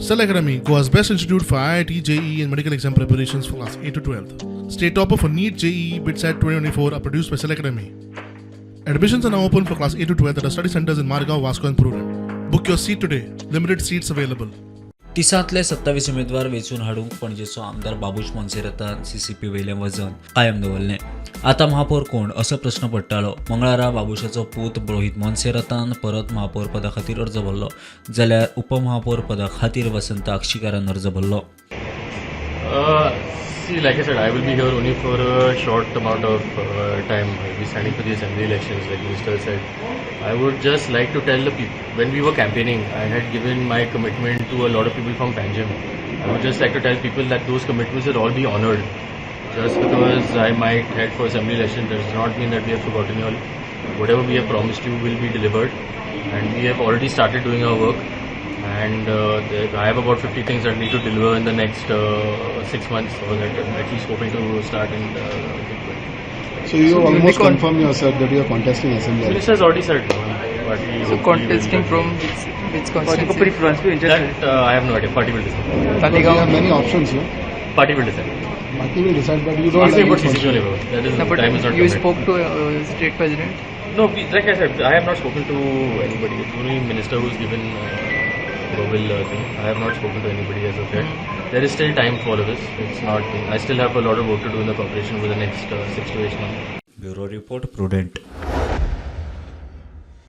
Cell Academy, Goa's best institute for IIT, JEE and medical exam preparations for class 8 to 12th. State topper for NEET, JEE, BITSAT 2024 are produced by Cell Academy. Admissions are now open for class 8 to 12th at our study centers in Margao, Vasco and Prudent. Book your seat today. Limited seats available. तिसांतले 27 उमेदवार वेंचून हाडूंक पणजेचो आमदार Babush मोन्सेरातान CCP वयलें वजन कायम दवरलें. आतां महापौर कोण असो प्रस्न पडटालो. मंगळारा बाबूशाचो पूत रोहित मोन्सेरातान परत महापौर पदा खातीर अर्ज भरलो, जाल्यार उपमहापौर पदा खातीर वसंत आगशीकारान अर्ज भरलो. See, like I said, I will be here only for a short amount of time. I will be standing for the assembly elections, like Minister said. I would just like to tell the people, when we were campaigning, I had given my commitment to a lot of people from Panjim. I would just like to tell people that those commitments will all be honoured. Just because I might head for assembly election does not mean that we have forgotten you all. Whatever we have promised you will be delivered, and we have already started doing our work. And I have about 50 things that I need to deliver in the next 6 months, or that I'm at least hoping to start in. So you almost confirm yourself that you are contesting assembly. The minister has already said no. But So contesting from which constituency? That I have no idea. Party will decide. Because you have many options here. Party will decide. Party will decide, but you don't Ask me about have any CCG level. That is, No, but time is not you committed. spoke to state president. No, like I said, I have not spoken to anybody. It's only minister who's given verbal thing. I have not spoken to anybody as of yet. There is still time for all of this. It's not. I still have a lot of work to do in the corporation for the next 6 to 8 months. Bureau report prudent.